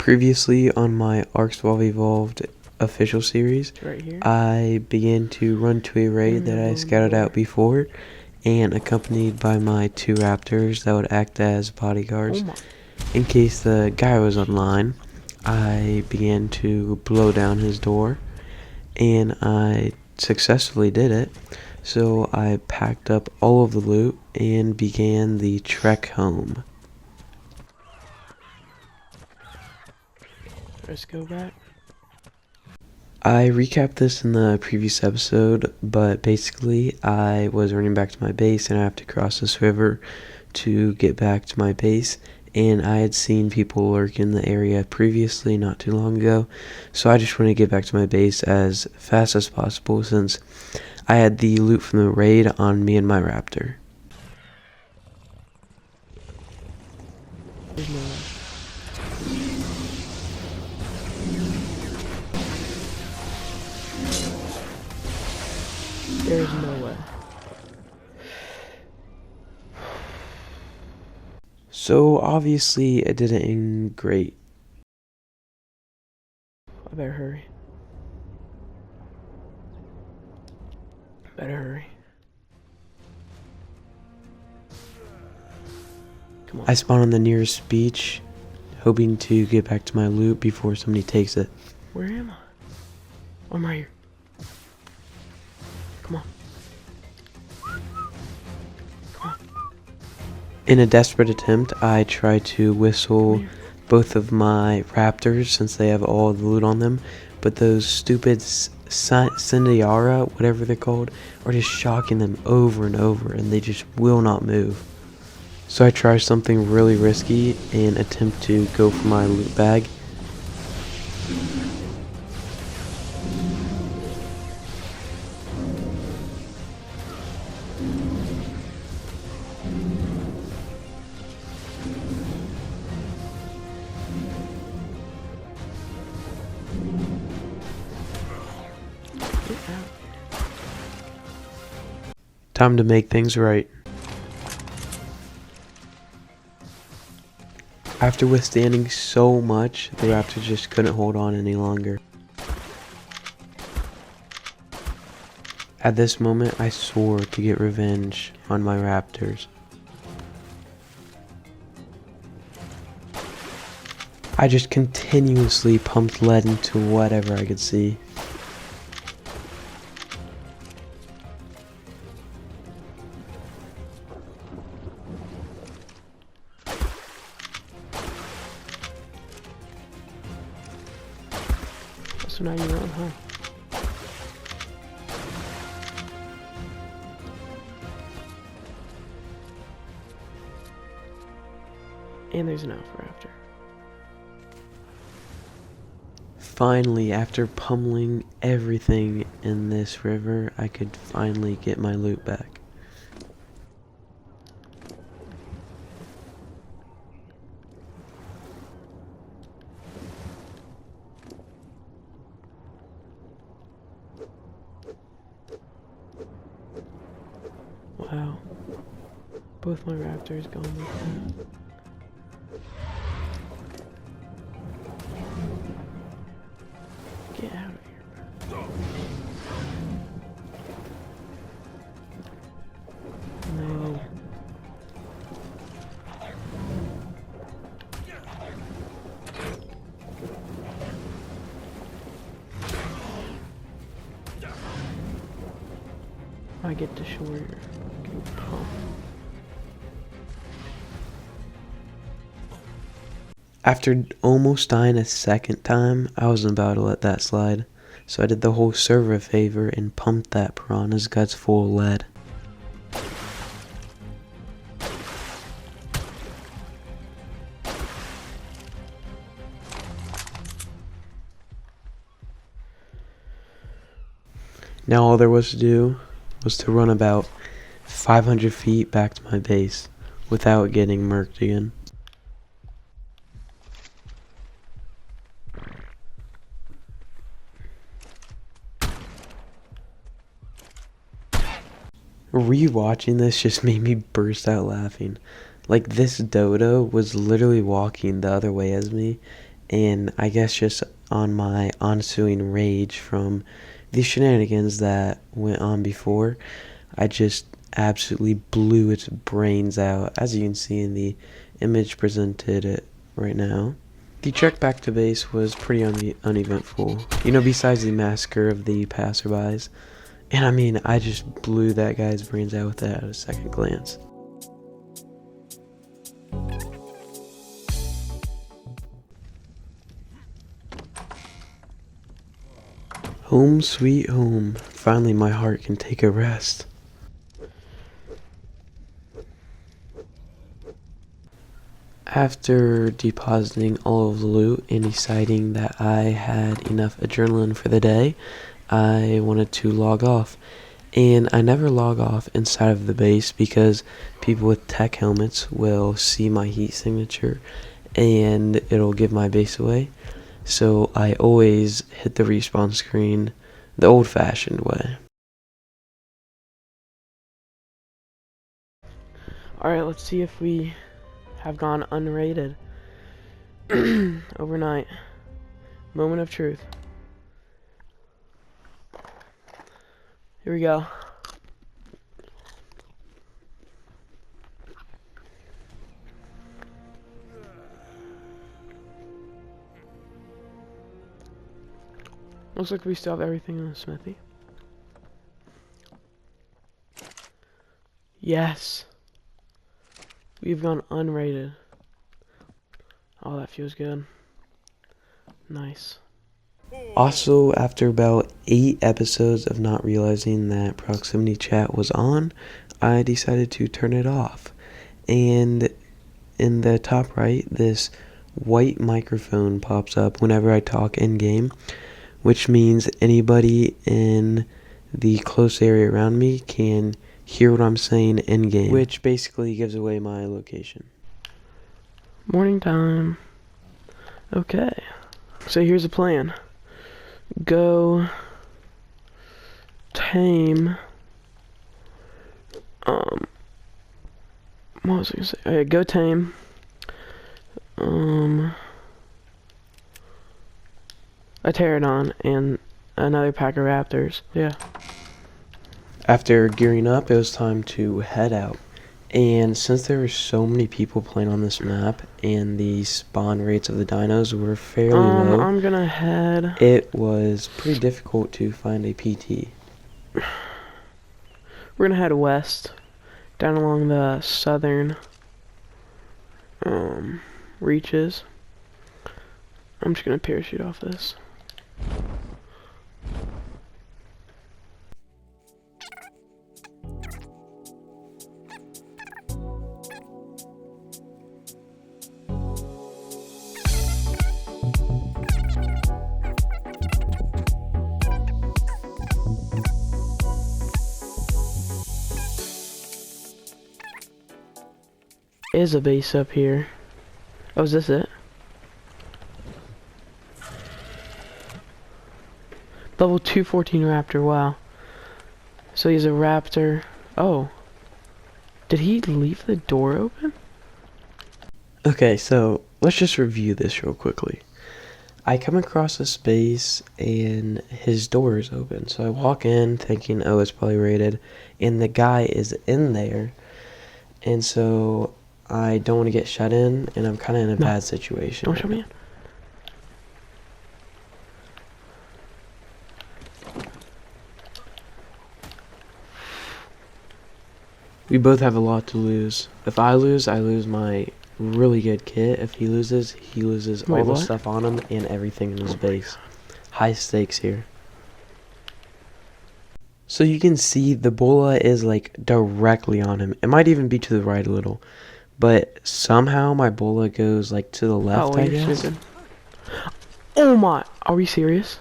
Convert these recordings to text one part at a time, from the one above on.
Previously on my Ark Survival Evolved official series, Right here. I began to run to a raid that I scouted out before, and accompanied by my 2 raptors that would act as bodyguards. In case the guy was online, I began to blow down his door, and I successfully did it. So I packed up all of the loot and began the trek home. Let's go back. I recapped this in the previous episode, but basically I was running back to my base and I have to cross this river to get back to my base, and I had seen people lurk in the area previously not too long ago, so I just wanted to get back to my base as fast as possible since I had the loot from the raid on me and my raptor. There's no way. There's no way. So obviously it didn't end great. I better hurry. Better hurry. Come on. I spawned on the nearest beach, hoping to get back to my loot before somebody takes it. Where am I? Oh, I'm right here. Come on. Come on. In a desperate attempt, I try to whistle both of my raptors since they have all the loot on them, but those stupid Cinderella, whatever they're called, are just shocking them over and over, and they just will not move. So I try something really risky and attempt to go for my loot bag. Time to make things right. After withstanding so much, the raptors just couldn't hold on any longer. At this moment, I swore to get revenge on my raptors. I just continuously pumped lead into whatever I could see. So now you run, huh? And there's an alpha raptor. Finally, after pummeling everything in this river, I could finally get my loot back. Wow. Both my raptors gone like that. Get out of here, bro. No. I get to shore your fucking pump. After almost dying a second time, I wasn't about to let that slide. So I did the whole server a favor and pumped that piranha's guts full of lead. Now all there was to do was to run about 500 feet back to my base without getting murked again. Rewatching this just made me burst out laughing. Like, this dodo was literally walking the other way as me, and I guess just on my ensuing rage from the shenanigans that went on before, I just absolutely blew its brains out, as you can see in the image presented right now. The trek back to base was pretty uneventful, besides the massacre of the passerbys. And I mean, I just blew that guy's brains out with that at a second glance. Home sweet home. Finally my heart can take a rest. After depositing all of the loot and deciding that I had enough adrenaline for the day, I wanted to log off. And I never log off inside of the base because people with tech helmets will see my heat signature and it'll give my base away. So I always hit the respawn screen the old-fashioned way. Alright, let's see if we have gone unrated overnight. Moment of truth. Here we go. Looks like we still have everything in the smithy. Yes. We've gone unrated. Oh, that feels good. Nice. Also, after about 8 episodes of not realizing that proximity chat was on, I decided to turn it off. And in the top right, this white microphone pops up whenever I talk in-game, which means anybody in the close area around me can hear what I'm saying in-game, which basically gives away my location. Morning time. Okay. So here's the plan. Go tame what was I gonna say? Okay, go tame a pterodon and another pack of raptors. Yeah. After gearing up, it was time to head out. And since there were so many people playing on this map and the spawn rates of the dinos were fairly low, I'm gonna head. It was pretty difficult to find a PT. We're gonna head west, down along the southern reaches. I'm just gonna parachute off this. Is a base up here. Oh, is this it? Level 214 raptor, wow. So he's a raptor. Oh. Did he leave the door open? Okay, so let's just review this real quickly. I come across a space and his door is open. So I walk in thinking, oh, it's probably raided. And the guy is in there. And so I don't want to get shut in, and I'm kind of in a bad situation. Don't show me in. We both have a lot to lose. If I lose my really good kit. If he loses Wait, all the what? stuff on him and everything in his base. High stakes here. So you can see the bola is like directly on him. It might even be to the right a little. But somehow my bola goes like to the left, I guess. Stupid. Oh my, are we serious?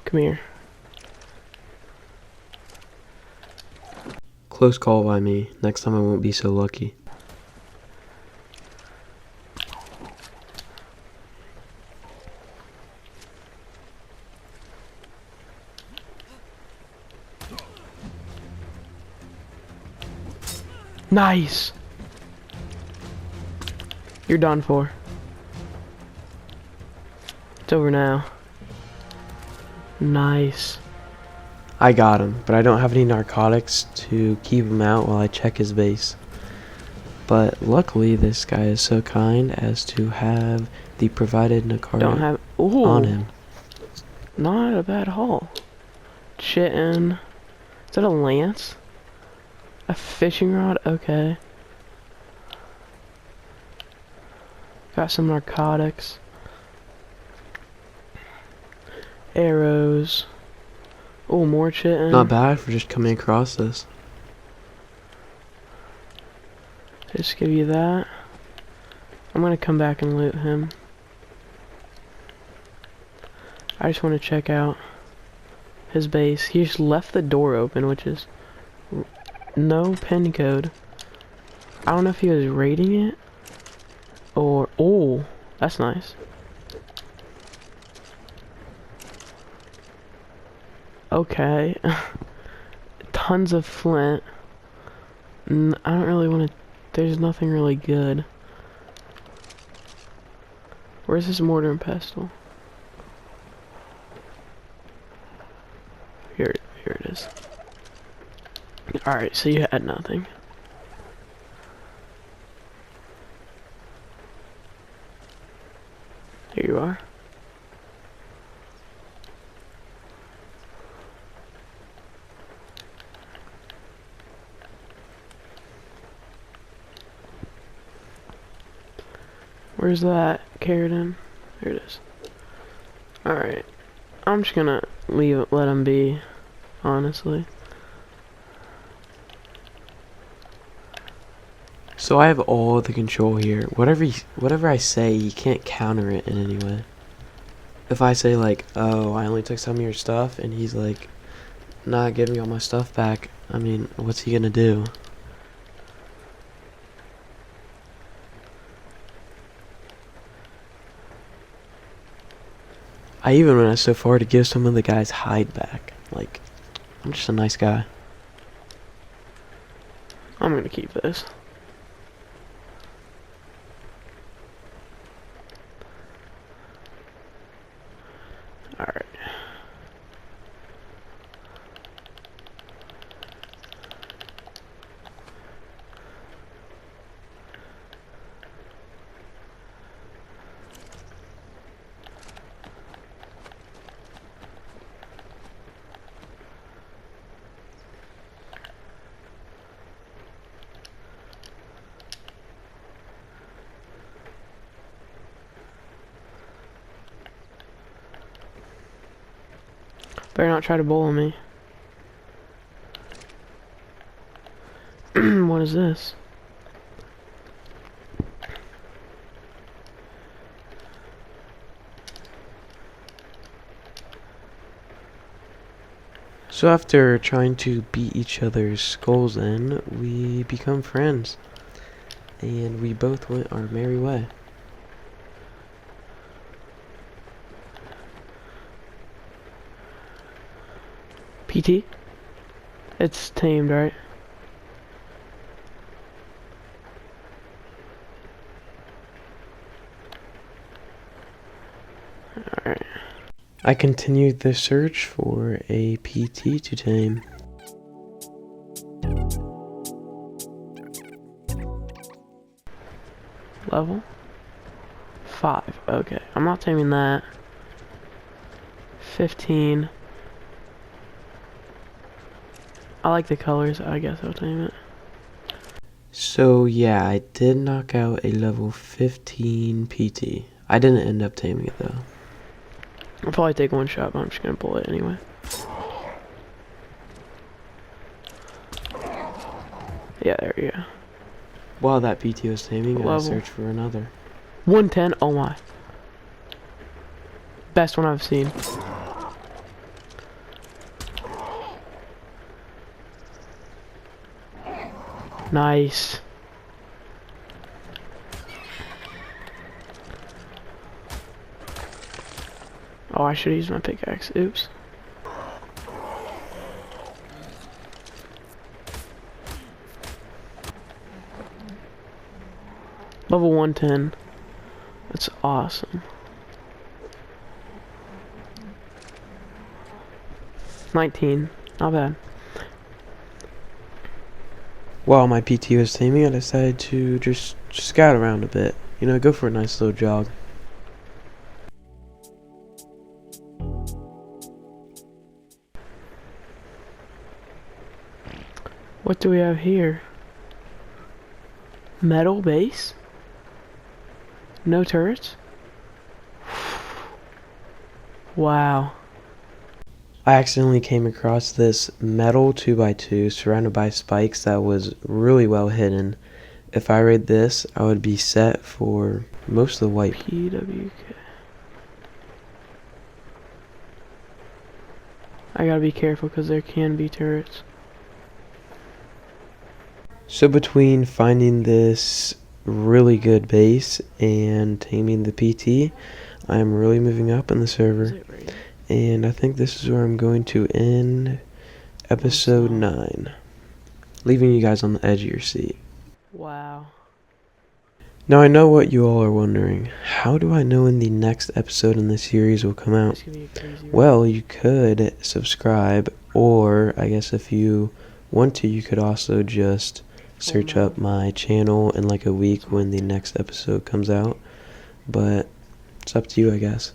Come here. Close call by me. Next time I won't be so lucky. Nice! You're done for. It's over now. Nice. I got him, but I don't have any narcotics to keep him out while I check his base. But luckily, this guy is so kind as to have the provided Don't narcotic have. Ooh. on him. Not a bad haul. Chitin. Is that a lance? A fishing rod? Okay. Got some narcotics. Arrows. Oh, more chitin. Not bad for just coming across this. Just give you that. I'm gonna come back and loot him. I just want to check out his base. He just left the door open, which is no pin code. I don't know if he was raiding it or... Oh, that's nice. Okay. Tons of flint. I don't really want to... There's nothing really good. Where's this mortar and pestle? Here it is. Alright, so you had nothing. Here you are. Where's that Keratin? There it is. Alright. I'm just gonna leave it, let him be, honestly. So I have all the control here. Whatever I say, you can't counter it in any way. If I say like, oh, I only took some of your stuff, and he's like, not giving me all my stuff back, I mean, what's he gonna do? I even went so far to give some of the guys hide back. Like, I'm just a nice guy. I'm gonna keep this. Alright. Better not try to bully me. What is this? So after trying to beat each other's skulls in, we become friends. And we both went our merry way. PT? It's tamed, right? Alright. I continued the search for a PT to tame. Level 5. Okay, I'm not taming that. 15. I like the colors. I guess I'll tame it. So yeah, I did knock out a level 15 PT. I didn't end up taming it though. I'll probably take one shot, but I'm just gonna pull it anyway. Yeah, there you go. While that PT was taming, I Level. searched for another. 110. Oh my. Best one I've seen. Nice. Oh, I should use my pickaxe. Oops. Level 110. That's awesome. 19. Not bad. While my PT was taming, I decided to just scout around a bit. You know, go for a nice little jog. What do we have here? Metal base? No turrets? Wow. I accidentally came across this metal 2x2 surrounded by spikes that was really well hidden. If I raid this, I would be set for most of the wipe. PWK. I gotta be careful because there can be turrets. So between finding this really good base and taming the PT, I'm really moving up in the server. And I think this is where I'm going to end episode 9. Leaving you guys on the edge of your seat. Wow. Now I know what you all are wondering. How do I know when the next episode in the series will come out? This could be a crazy Well, you could subscribe, or I guess if you want to, you could also just search up my channel in like a week when the next episode comes out. But it's up to you, I guess.